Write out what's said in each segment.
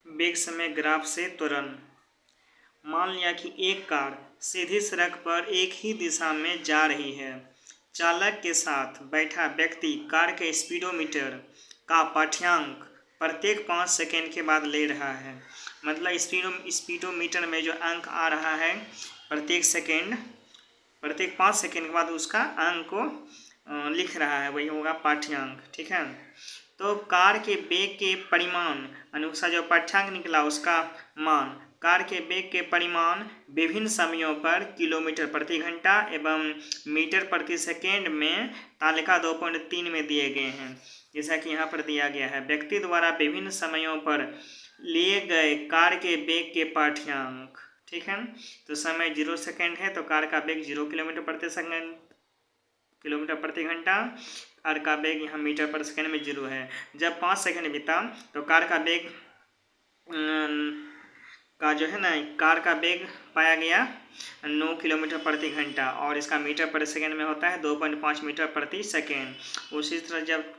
वेग समय ग्राफ से त्वरण। मान लिया कि एक कार सीधी सड़क पर एक ही दिशा में जा रही है। चालक के साथ बैठा व्यक्ति कार के स्पीडोमीटर का पाठ्यांक प्रत्येक 5 सेकंड के बाद ले रहा है। मतलब स्पीडोमीटर में जो अंक आ रहा है प्रत्येक 5 सेकंड के बाद उसका अंक को लिख रहा है, वही होगा पाठ्यांक। ठीक है, तो कार के वेग के परिमाण अनुसार जो पाठ्यांक निकला उसका मान, कार के वेग के परिमाण विभिन्न समयों पर किलोमीटर प्रति घंटा एवं मीटर प्रति सेकेंड में तालिका 2.3 में दिए गए हैं। जैसा कि यहाँ पर दिया गया है, व्यक्ति द्वारा विभिन्न समयों पर लिए गए कार के वेग के पाठ्यांक। ठीक है, तो समय 0 सेकेंड है तो कार का वेग 0 किलोमीटर प्रति घंटा। कार का वेग यहाँ मीटर पर सेकेंड में 0 है। जब 5 सेकेंड बीता तो कार का वेग कार का वेग पाया गया 9 किलोमीटर प्रति घंटा और इसका मीटर प्रति सेकेंड में होता है 2.5 मीटर प्रति सेकेंड। उसी तरह जब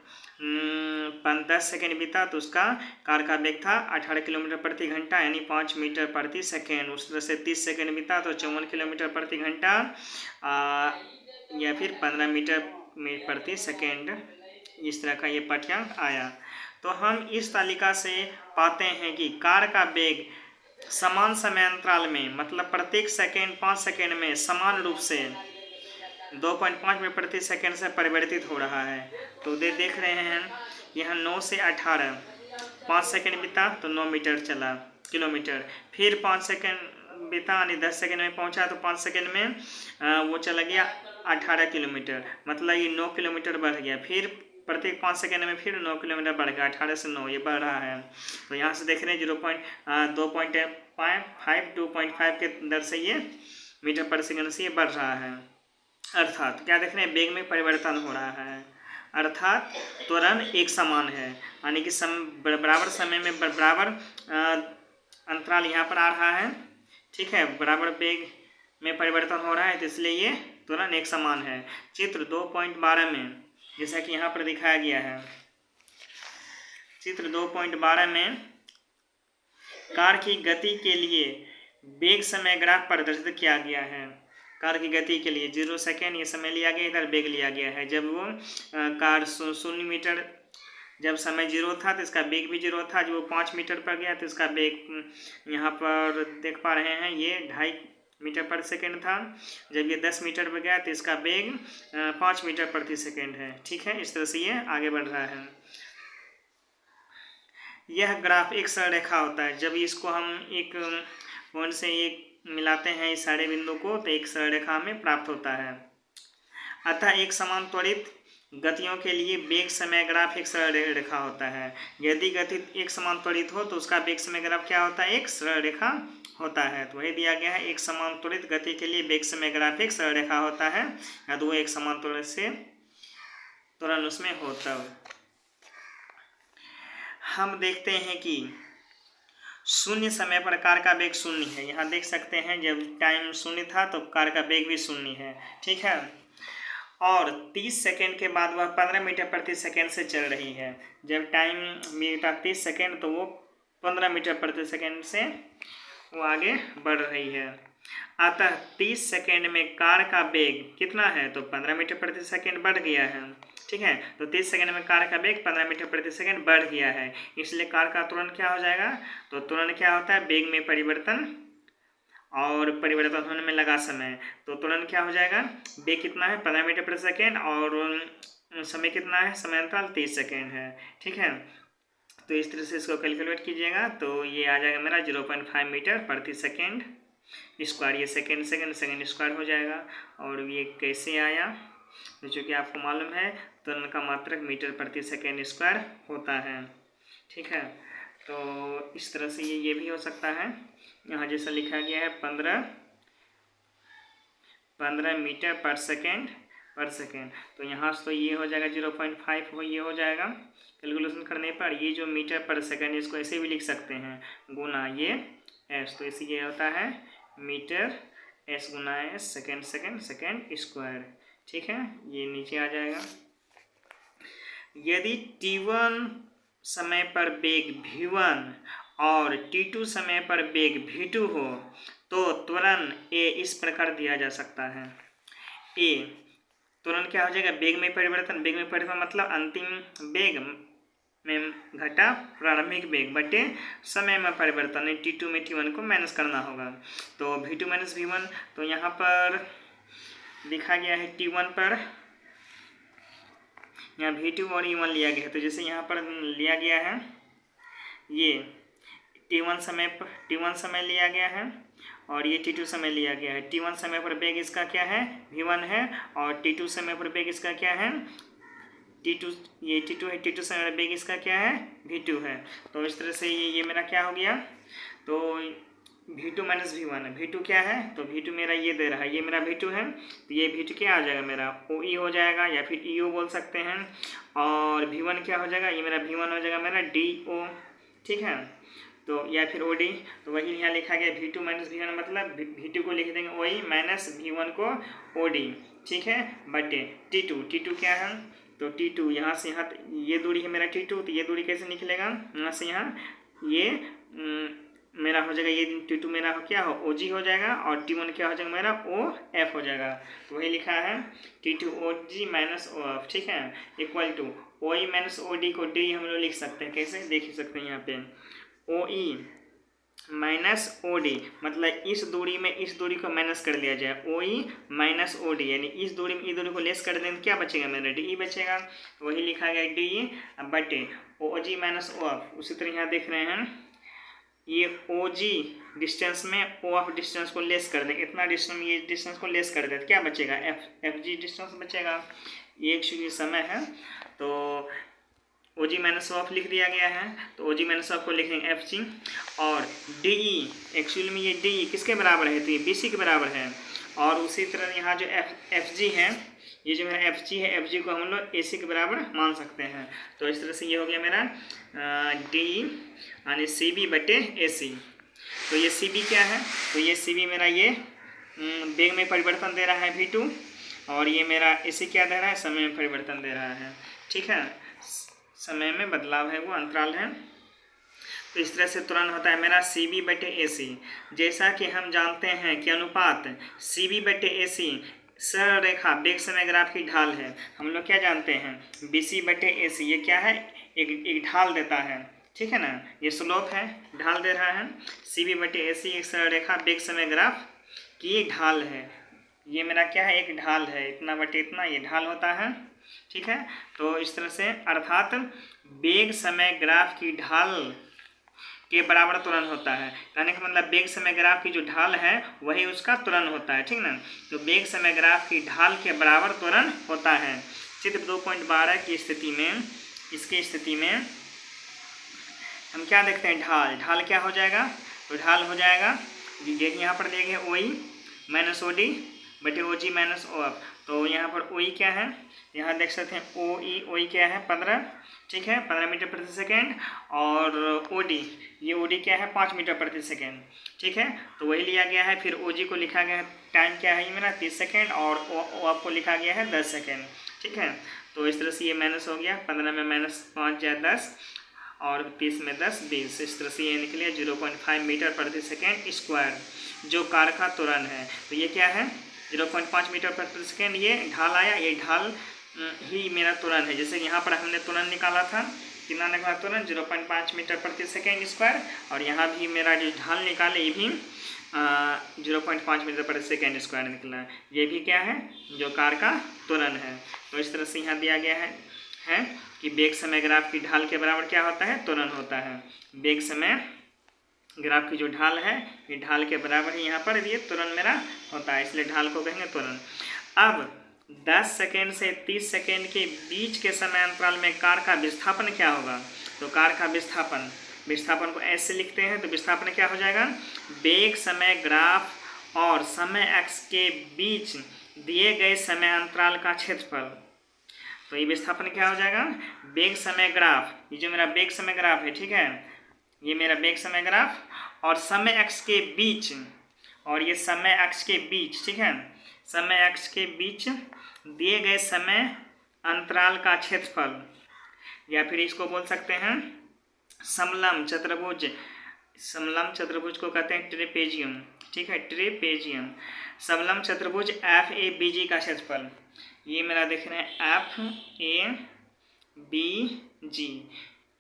10 सेकेंड बीता तो उसका कार का वेग था 18 किलोमीटर प्रति घंटा यानी 5 मीटर प्रति सेकेंड। उस तरह से 30 सेकेंड बीता तो 54 किलोमीटर प्रति घंटा या फिर 15 मीटर प्रति सेकेंड। इस तरह का ये पाठ्यांक आया। तो हम इस तालिका से पाते हैं कि कार का वेग समान समय अंतराल में, मतलब प्रत्येक सेकेंड 5 सेकेंड में समान रूप से 2.5 मीटर प्रति सेकेंड से परिवर्तित हो रहा है। तो देख रहे हैं यहाँ 9 से 18 5 सेकेंड बीता तो 9 मीटर चला किलोमीटर, फिर 5 सेकेंड बीता यानी 10 सेकेंड में पहुंचा तो 5 सेकेंड में वो चला गया 18 किलोमीटर, मतलब ये 9 किलोमीटर बढ़ गया। फिर प्रत्येक 5 सेकेंड में फिर 9 किलोमीटर बढ़ गया, 18 से 9 ये बढ़ रहा है। तो यहाँ से देख रहे हैं 2.5 के दर से ये मीटर पर सेकेंड से ये बढ़ रहा है। अर्थात क्या देख रहे हैं, वेग में परिवर्तन हो रहा है, अर्थात त्वरण एक समान है, यानी कि बराबर समय में बराबर अंतराल यहाँ पर आ रहा है। ठीक है, बराबर वेग में परिवर्तन हो रहा है तो इसलिए ये त्वरण एक समान है। चित्र 2.12 में जैसा कि यहाँ पर दिखाया गया है, चित्र 2.12 में कार की गति के लिए वेग समय ग्राफ प्रदर्शित किया गया है। कार की गति के लिए 0 सेकेंड ये समय लिया गया, इधर वेग लिया गया है। जब वो कार 0 मीटर जब समय 0 था तो इसका वेग भी 0 था। जब वो 5 मीटर पर गया तो इसका वेग यहाँ पर देख पा रहे हैं ये 2.5 मीटर पर सेकेंड था। जब ये 10 मीटर पर गया तो इसका वेग 5 मीटर प्रति सेकेंड है। ठीक है, इस तरह से ये आगे बढ़ रहा है। यह ग्राफ एक सरल रेखा होता है। जब इसको हम एक पॉइंट से एक मिलाते हैं इस सारे बिंदु को तो एक सरल रेखा हमें प्राप्त होता है। अतः एक समान त्वरित गतियों के लिए वेग समय ग्राफ एक सरल रेखा होता है। यदि गति एक समान त्वरित हो तो उसका वेग समय ग्राफ क्या होता है, एक सरल रेखा होता है। तो वही दिया गया है, एक समान त्वरित गति के लिए वेग समय ग्राफ एक सरल रेखा होता है या तो वो एक समान त्वरित से त्वरण उसमें होता है। हम देखते हैं कि शून्य समय पर कार का वेग 0 है। यहाँ देख सकते हैं जब टाइम 0 था तो कार का वेग भी 0 है। ठीक है, और 30 सेकेंड के बाद वह 15 मीटर प्रति सेकेंड से चल रही है। जब टाइम बीता 30 सेकेंड तो वो 15 मीटर प्रति सेकेंड से वो आगे बढ़ रही है। अतः 30 सेकेंड में कार का वेग कितना है, तो 15 मीटर प्रति सेकेंड बढ़ गया है। ठीक है, तो 30 सेकेंड में कार का वेग 15 मीटर प्रति सेकेंड बढ़ गया है, इसलिए कार का त्वरण क्या हो जाएगा, तो त्वरण क्या होता है, वेग में परिवर्तन और परिवर्तन होने में लगा समय। तो त्वरण क्या हो जाएगा, वेग कितना है 15 मीटर प्रति सेकेंड और समय कितना है, समय अंतराल 30 सेकेंड है। ठीक है, तो इस तरह से इसको कैलकुलेट कीजिएगा तो ये आ जाएगा मेरा 0.5 मीटर प्रति सेकेंड स्क्वायर। ये सेकेंड स्क्वायर हो जाएगा। और ये कैसे आया, जो कि आपको मालूम है त्वरण का मात्रक मीटर प्रति सेकेंड स्क्वायर होता है। ठीक है, तो इस तरह से ये भी हो सकता है। यहाँ जैसा लिखा गया है 15 मीटर पर सेकेंड तो यहाँ से तो ये हो जाएगा 0.5 ये हो जाएगा कैलकुलेशन करने पर। ये जो मीटर पर सेकेंड इसको ऐसे भी लिख सकते हैं गुना ये एस, तो इसी ये होता है मीटर एस गुना एस सेकेंड स्क्वायर। ठीक है, ये नीचे आ जाएगा। यदि t1 समय पर वेग v1 और t2 समय पर वेग v2 हो तो त्वरण a इस प्रकार दिया जा सकता है। a त्वरण क्या हो जाएगा, वेग में परिवर्तन, वेग में परिवर्तन मतलब अंतिम वेग में घटा प्रारंभिक वेग बटे समय में परिवर्तन, t2 में t1 को माइनस करना होगा। तो v2 माइनस v1, तो यहाँ पर लिखा गया है t1 पर, यहाँ v2 और e1 लिया गया है। तो जैसे यहाँ पर लिया गया है ये t1 समय लिया गया है और ये t2 समय लिया गया है। t1 समय पर वेग इसका क्या है, v1 है, और t2 समय पर वेग इसका क्या है, t2, ये t2 है, t2 समय पर वेग इसका क्या है, v2 है। तो इस तरह से ये मेरा क्या हो गया, तो v2 माइनस v1 है। v2 क्या है, तो v2 मेरा ये दे रहा है, ये मेरा v2 है, तो ये v2 क्या आ जाएगा, मेरा OE हो जाएगा या फिर EO बोल सकते हैं। और v1 क्या हो जाएगा, ये मेरा v1 हो जाएगा मेरा DO, ठीक है, तो या फिर OD। तो वही यहाँ लिखा गया v2 माइनस v1 मतलब v2 को लिख देंगे OE माइनस v1 को OD, ठीक है, बटे t2 क्या है, तो t2 यहाँ से यहाँ ये दूरी है मेरा t2, तो ये दूरी कैसे निकलेगा, यहाँ से यहाँ ये मेरा हो जाएगा, ये t2 मेरा क्या हो OG हो जाएगा और t1 क्या हो जाएगा मेरा OF हो जाएगा। तो वही लिखा है t2 OG माइनस OF, ठीक है, equal to OE minus OD को D हम लोग लिख सकते हैं, कैसे देख सकते हैं यहाँ पे OE माइनस OD मतलब इस दूरी में इस दूरी को माइनस कर लिया जाए, OE माइनस OD यानी इस दूरी में इस दूरी को लेस कर देंगे, क्या बचेगा मेरा DE बचेगा। तो वही लिखा गया DE बटे OG माइनस OF। उसी तरह यहाँ देख रहे हैं ये OG डिस्टेंस में OF डिस्टेंस को लेस कर देंगे, इतना डिस्टेंस में ये डिस्टेंस को लेस कर देते, क्या बचेगा, FG डिस्टेंस बचेगा। ये एक समय है तो OG माइनस OF लिख दिया गया है, तो OG माइनस OF को लिखेंगे FG। और DE एक्चुअली में ये DE किसके बराबर है, तो ये BC के बराबर है। और उसी तरह यहाँ जो FG है, ये जो मेरा FG है, FG को हम लोग AC के बराबर मान सकते हैं। तो इस तरह से ये हो गया मेरा DE यानी CB बटे AC। तो ये CB क्या है, तो ये CB मेरा ये वेग में परिवर्तन दे रहा है v2, और ये मेरा AC क्या दे रहा है, समय में परिवर्तन दे रहा है, ठीक है, समय में बदलाव है वो अंतराल है। तो इस तरह से त्वरण होता है मेरा CB बटे AC। जैसा कि हम जानते हैं कि अनुपात CB बटे AC सरल रेखा वेग समय ग्राफ की ढाल है। हम लोग क्या जानते हैं, BC बटे AC ये क्या है, एक ढाल देता है, ठीक है ना, ये स्लोप है, ढाल दे रहा है। CB बटे AC एक सरल रेखा वेग समय ग्राफ की ढाल है, ये मेरा क्या है, एक ढाल है, इतना बटे इतना ये ढाल होता है, ठीक है। तो इस तरह से अर्थात वेग समय ग्राफ की ढाल के बराबर त्वरण होता है, कहने का मतलब वेग समय ग्राफ की जो ढाल है वही उसका त्वरण होता है, ठीक ना। तो वेग समय ग्राफ की ढाल के बराबर त्वरण होता है। चित्र 2.12 की स्थिति में, इसकी स्थिति में हम क्या देखते हैं, ढाल क्या हो जाएगा, तो ढाल हो जाएगा ये यहाँ पर देंगे OE माइनस OD बटे OG माइनस OF। तो यहाँ पर OE क्या है, यहाँ देख सकते हैं OE क्या है 15, ठीक है, 15 मीटर प्रति सेकेंड, और OD ये OD क्या है 5 मीटर प्रति सेकेंड, ठीक है। तो वही लिया गया है। फिर OG को लिखा गया है, टाइम क्या है ये मेरा 30 सेकेंड, और OF को लिखा गया है 10 सेकेंड, ठीक है। तो इस तरह से ये माइनस हो गया, 15 में माइनस 5 या 10 और 30 में 10 20, इस तरह से ये निकले 0.5 मीटर प्रति सेकेंड स्क्वायर जो कार का त्वरण है। तो ये क्या है 0.5 मीटर प्रति सेकेंड, ये ढाल आया, ये ढाल ही मेरा त्वरण है। जैसे यहाँ पर हमने त्वरण निकाला था, कितना निकाला त्वरण 0.5 मीटर प्रति सेकेंड स्क्वायर, और यहाँ भी मेरा जो ढाल निकाले ये भी 0.5 मीटर प्रति सेकेंड स्क्वायर निकला, ये भी क्या है जो कार का त्वरण है। तो इस तरह से यहाँ दिया गया है कि वेग समय ग्राफ की ढाल के बराबर क्या होता है, त्वरण होता है। वेग समय ग्राफ की जो ढाल है ये ढाल के बराबर ही यहाँ पर ये त्वरण मेरा होता है, इसलिए ढाल को कहेंगे त्वरण। अब 10 सेकेंड से 30 सेकेंड के बीच के समय अंतराल में कार का विस्थापन क्या होगा, तो कार का विस्थापन को ऐसे लिखते हैं। तो विस्थापन क्या हो जाएगा, वेग समय ग्राफ और समय एक्स के बीच दिए गए समय अंतराल का क्षेत्रफल। तो ये विस्थापन क्या हो जाएगा, वेग समय ग्राफ, ये जो मेरा वेग समय ग्राफ है, ठीक है, ये मेरा वेग समय ग्राफ और समय एक्स के बीच, और ये समय एक्स के बीच, ठीक है, समय एक्स के बीच दिए गए समय अंतराल का क्षेत्रफल, या फिर इसको बोल सकते हैं समलंब चतुर्भुज समलंब चतुर्भुज को कहते हैं ट्रेपेजियम, ठीक है, ट्रेपेजियम। समलंब चतुर्भुज एफ ए बी जी का क्षेत्रफल, ये मेरा देख रहे हैं F A B G,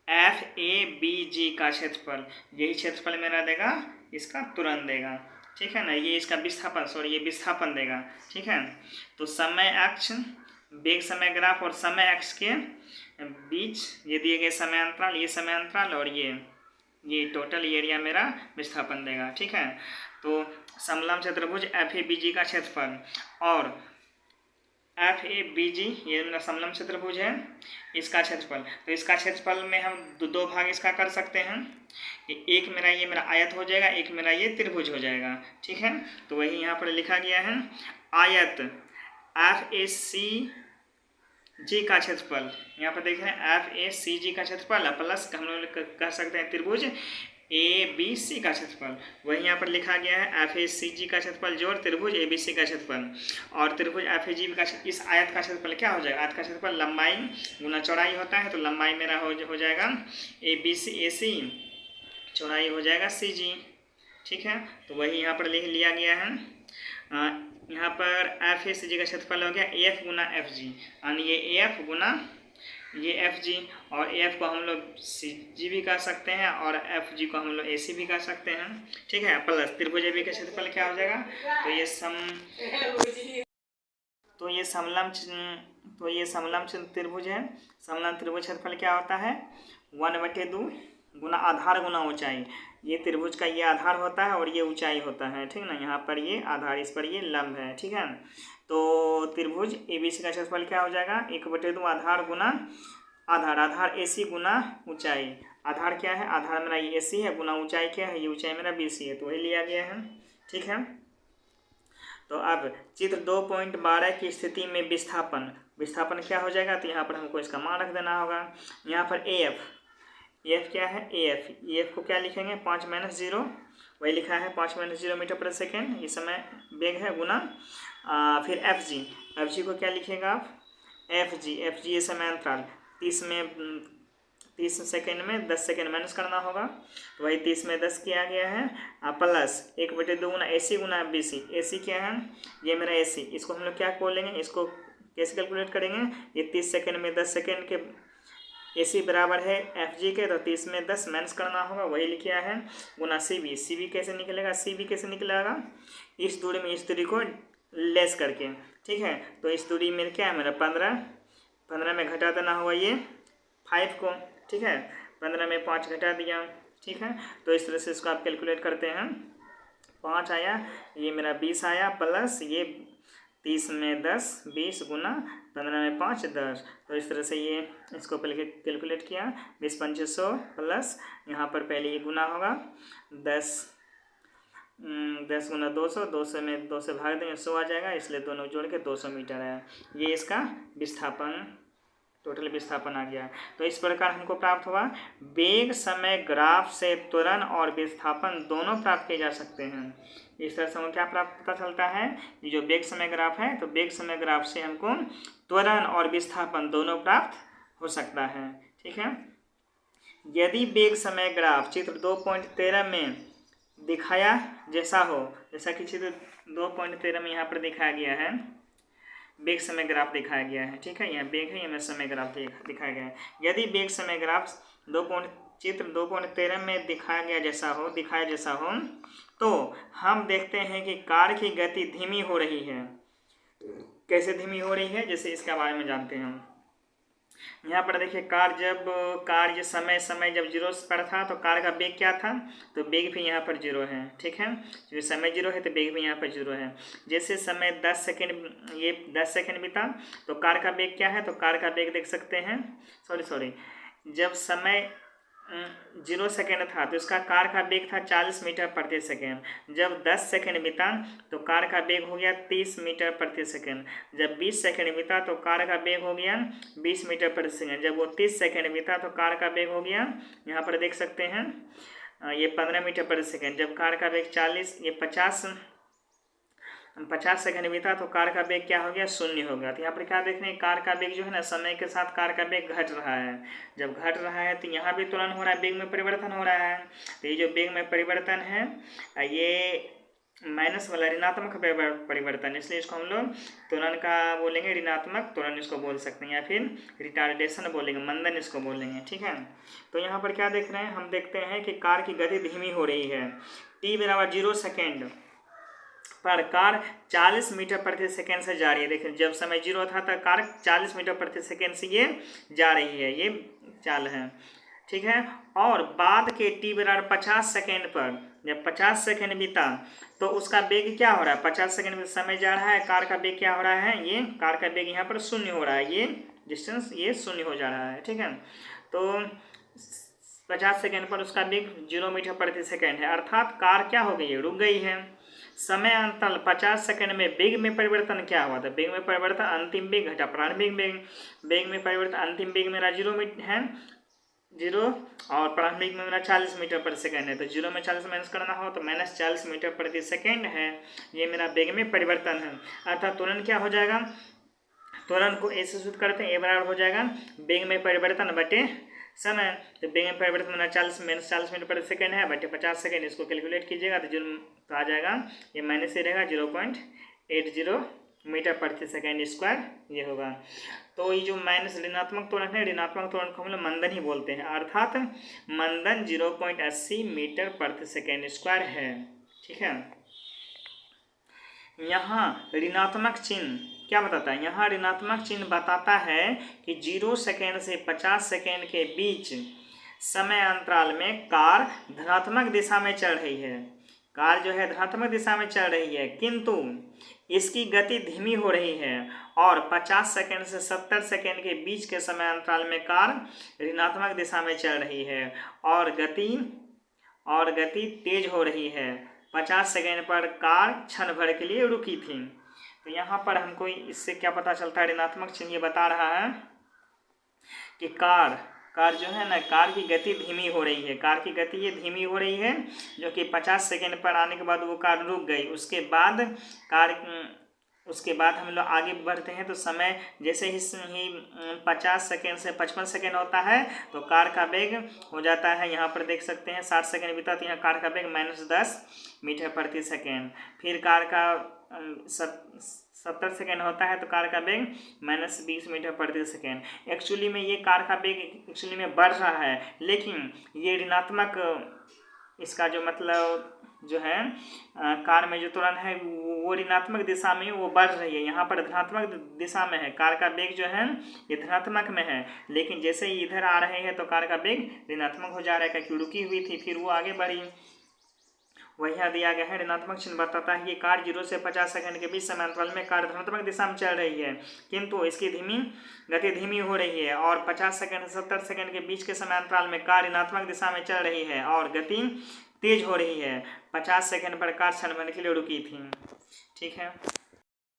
F A B G का क्षेत्रफल, यही क्षेत्रफल मेरा देगा, इसका तुरंत देगा, ठीक है ना। ये इसका विस्थापन, सॉरी ये विस्थापन देगा, ठीक है। तो समय अक्ष, वेग समय ग्राफ और समय अक्ष के बीच ये दिए गए समय अंतराल, ये समय अंतराल और ये टोटल एरिया मेरा विस्थापन देगा, ठीक है। तो समलंब चतुर्भुज एफ ए बी जी का क्षेत्रफल और एफ ए बी जी, ये मेरा समलंब चतुर्भुज है, इसका क्षेत्रफल। तो इसका क्षेत्रफल में हम दो भाग इसका कर सकते हैं, एक मेरा ये मेरा आयत हो जाएगा, एक मेरा ये त्रिभुज हो जाएगा, ठीक है। तो वही यहाँ पर लिखा गया है, आयत एफ ए सी जी का क्षेत्रफल, यहाँ पर देख रहे हैं एफ ए सी जी का क्षेत्रफल प्लस हम लोग कह सकते हैं त्रिभुज ए बी सी का क्षेत्रफल, वही यहाँ पर लिखा गया है एफ ए सी जी का क्षेत्रफल जोड़ त्रिभुज ए बी सी का क्षेत्रफल और त्रिभुज एफ ए जी का। इस आयत का क्षेत्रफल क्या हो जाएगा, आयत का क्षेत्रफल लंबाई गुना चौड़ाई होता है, तो लंबाई मेरा हो जाएगा ए बी सी ए सी, चौड़ाई हो जाएगा सी जी, ठीक है। तो वही यहाँ पर लिख लिया गया है। यहाँ पर एफ ए सी जी का क्षेत्रफल हो गया एफ गुना एफ जी, यानी ये एफ गुना ये एफ जी, और एफ को हम लोग सी जी भी कह सकते हैं और एफ जी को हम लोग ए सी भी कह सकते हैं, ठीक है। प्लस त्रिभुज ए बी का क्षेत्रफल क्या हो जाएगा, तो ये समलंब त्रिभुज है। समलंब त्रिभुज क्षेत्रफल क्या होता है, 1/2 गुना आधार गुना ऊंचाई, ये त्रिभुज का ये आधार होता है और ये ऊंचाई होता है, ठीक ना। यहाँ पर ये आधार, इस पर ये लंब है, ठीक है। तो त्रिभुज ए बी सी का क्षेत्रफल क्या हो जाएगा, 1/2 आधार गुना आधार, आधार ए सी गुना ऊंचाई, आधार क्या है, आधार मेरा ये ए सी है, गुना ऊंचाई क्या है, ये ऊंचाई मेरा बी सी है, तो वही लिया गया है, ठीक है। तो अब चित्र 2.12 की स्थिति में विस्थापन क्या हो जाएगा, तो यहाँ पर हमको इसका मान रख देना होगा। यहाँ पर एफ क्या है, एफ को क्या लिखेंगे, 5-0, वही लिखा है 5-0 मीटर प्रति सेकेंड, ये समय वेग है गुना फिर एफ जी को क्या लिखेगा आप, एफ जी ये समय अंतराल 30 सेकेंड में 10 सेकेंड माइनस करना होगा, तो वही 30 में 10 किया गया है प्लस 1/2 गुना ए सी गुना बी सी, ए सी क्या है, ये मेरा ए सी, इसको हम लोग क्या बोलेंगे, इसको कैसे कैलकुलेट करेंगे, ये 30 सेकेंड में 10 सेकेंड के ए सी बराबर है एफ जी के, तो 30 में 10 माइनस करना होगा, वही लिखा है गुना सी बी कैसे निकलेगा, सी बी कैसे निकलेगा, इस दूरी में इस दूरी को लेस करके, ठीक है। तो इस दूरी में क्या है मेरा 15 में घटा देना होगा ये 5 को, ठीक है, 15 में 5 घटा दिया, ठीक है। तो इस तरह से इसको आप कैलकुलेट करते हैं, 5 आया, ये मेरा 20 आया प्लस ये 30 में 10, 20 गुना 15 में 5 10, तो इस तरह से ये इसको पहले कैलकुलेट किया, 20×5 100 प्लस यहाँ पर पहले ये गुना होगा 10 गुना 200, 200 में 2 से भाग देंगे 100 आ जाएगा, इसलिए दोनों जोड़ के 200 मीटर है, ये इसका विस्थापन, टोटल विस्थापन आ गया। तो इस प्रकार हमको प्राप्त हुआ, वेग समय ग्राफ से त्वरण और विस्थापन दोनों प्राप्त किए जा सकते हैं। इस तरह से हमको क्या प्राप्त पता चलता है, ये जो वेग समय ग्राफ है, तो वेग समय ग्राफ से हमको त्वरण और विस्थापन दोनों प्राप्त हो सकता है, ठीक है। यदि वेग समय ग्राफ चित्र 2.13 में दिखाया जैसा हो, जैसा कि चित्र 2.13 में यहाँ पर दिखाया गया है, वेग समय ग्राफ दिखाया गया है, ठीक है, यहाँ वेग है, यहाँ समय ग्राफ दिखाया गया है। यदि वेग समय ग्राफ चित्र 2.13 में दिखाया जैसा हो, तो हम देखते हैं कि कार की गति धीमी हो रही है। कैसे धीमी हो रही है, जैसे इसके बारे में जानते हैं हम। यहाँ पर देखिए कार जब समय जब 0 पर था, तो कार का वेग क्या था, तो वेग भी यहाँ पर 0 है, ठीक है, जो समय 0 है तो वेग भी यहाँ पर 0 है। जैसे समय 10 सेकेंड बीता, तो कार का वेग क्या है, तो कार का वेग देख सकते हैं, सॉरी जब समय 0 सेकेंड था तो इसका कार का वेग था 40 मीटर प्रति सेकेंड। जब 10 सेकेंड बीता तो कार का वेग हो गया 30 मीटर प्रति सेकेंड। जब 20 सेकेंड बीता तो कार का वेग हो गया 20 मीटर प्रति सेकेंड। जब वो 30 सेकेंड बीता तो कार का वेग हो गया, यहाँ पर देख सकते हैं, ये 15 मीटर प्रति सेकेंड। जब कार का वेग 50 50 सेकंड बीता तो कार का वेग क्या हो गया, 0 हो गया। तो यहाँ पर क्या देख रहे हैं, कार का वेग जो है ना समय के साथ कार का वेग घट रहा है। जब घट रहा है तो यहाँ भी त्वरण हो रहा है, वेग में परिवर्तन हो रहा है। तो ये जो वेग में परिवर्तन है ये माइनस वाला ऋणात्मक परिवर्तन, इसलिए इसको हम लोग त्वरण का बोलेंगे, ऋणात्मक त्वरण इसको बोल सकते हैं, या फिर रिटार्डेशन बोलेंगे, मंदन इसको बोलेंगे। ठीक है, तो यहाँ पर क्या देख रहे हैं, हम देखते हैं कि कार की गति धीमी हो रही है। t बराबर 0 सेकेंड पर कार 40 मीटर प्रति सेकेंड से जा रही है। देखिए जब समय 0 था तो कार 40 मीटर प्रति सेकेंड से ये जा रही है, ये चाल है। ठीक है, और बाद के t बराबर 50 सेकेंड पर जब 50 सेकेंड बीता तो उसका वेग क्या हो रहा है, 50 सेकेंड में समय जा रहा है, कार का वेग क्या हो रहा है, ये कार का वेग यहाँ पर 0 हो रहा है, ये डिस्टेंस ये 0 हो जा रहा है। ठीक है, तो 50 सेकेंड पर उसका वेग 0 मीटर प्रति सेकेंड है, अर्थात कार क्या हो गई है, रुक गई है। समय अंतराल 50 सेकंड में वेग में परिवर्तन क्या हुआ था, वेग में परिवर्तन अंतिम वेग घटा प्रारंभिक वेग, वेग में परिवर्तन अंतिम वेग मेरा 0 है 0 और प्रारंभिक में मेरा 40 मीटर प्रति सेकंड है। तो 0 में 40 माइनस करना हो तो माइनस 40 मीटर प्रति सेकंड है, ये मेरा वेग में परिवर्तन है। अर्थात त्वरण क्या हो जाएगा, त्वरण को ऐसे सूत्र करते हैं, ए बराबर हो जाएगा वेग में परिवर्तन बटे समय। तो वेग में परिवर्तन मेरा 40 मीटर प्रति सेकंड है बटे 50 सेकंड, इसको कैलकुलेट कीजिएगा तो आ जाएगा, ये माइनस से रहेगा 0.80 मीटर प्रति सेकंड स्क्वायर ये होगा। तो ये जो माइनस ऋणात्मक त्वरण है, ऋणात्मक त्वरण को हम लोग मंदन ही बोलते हैं, अर्थात मंदन 0.80 मीटर प्रति सेकंड स्क्वायर है। ठीक है, यहाँ ऋणात्मक चिन्ह क्या बताता है, यहाँ ऋणात्मक चिन्ह बताता है कि 0 सेकेंड से 50 सेकेंड के बीच समय अंतराल में कार धनात्मक दिशा में चल रही है, कार जो है धनात्मक दिशा में चल रही है, किंतु इसकी गति धीमी हो रही है, और 50 सेकेंड से 70 सेकेंड के बीच के समय अंतराल में कार ऋणात्मक दिशा में चल रही है और गति तेज हो रही है। 50 सेकेंड पर कार क्षण भर के लिए रुकी थी। तो यहाँ पर हमको इससे क्या पता चलता है, ऋणात्मक चिन्ह ये बता रहा है कि कार जो है ना, कार की गति धीमी हो रही है, कार की गति ये धीमी हो रही है, जो कि 50 सेकेंड पर आने के बाद वो कार रुक गई। उसके बाद हम लोग आगे बढ़ते हैं तो समय जैसे ही 50 सेकेंड से 55 सेकेंड होता है तो कार का वेग हो जाता है, यहाँ पर देख सकते हैं 60 सेकेंड बीता तो यहाँ कार का वेग -10 मीटर प्रति सेकेंड। फिर कार का 70 सेकेंड होता है तो कार का वेग -20 मीटर प्रति सेकेंड। एक्चुअली में ये कार का वेग एक्चुअली में बढ़ रहा है, लेकिन ये ऋणात्मक, इसका जो मतलब जो है कार में जो त्वरण है वो ऋणात्मक दिशा में वो बढ़ रही है, यहाँ पर धनात्मक दिशा में है, कार का वेग जो है ये धनात्मक में है, लेकिन जैसे ही इधर आ रहे हैं तो कार का वेग ऋणात्मक हो जा रहा है, क्योंकि रुकी हुई थी फिर वो आगे बढ़ी। वही यहाँ दिया गया है, ऋणात्मक चिन्ह बताता है कि कार 0 से 50 सेकंड के बीच समय अंतराल में कार धनात्मक दिशा में चल रही है, किंतु इसकी गति धीमी हो रही है, और 50 सेकंड से 70 सेकंड के बीच के समय अंतराल में कार ऋणात्मक दिशा में चल रही है और गति तेज हो रही है। 50 सेकंड पर कार क्षण भर के लिए रुकी थी। ठीक है।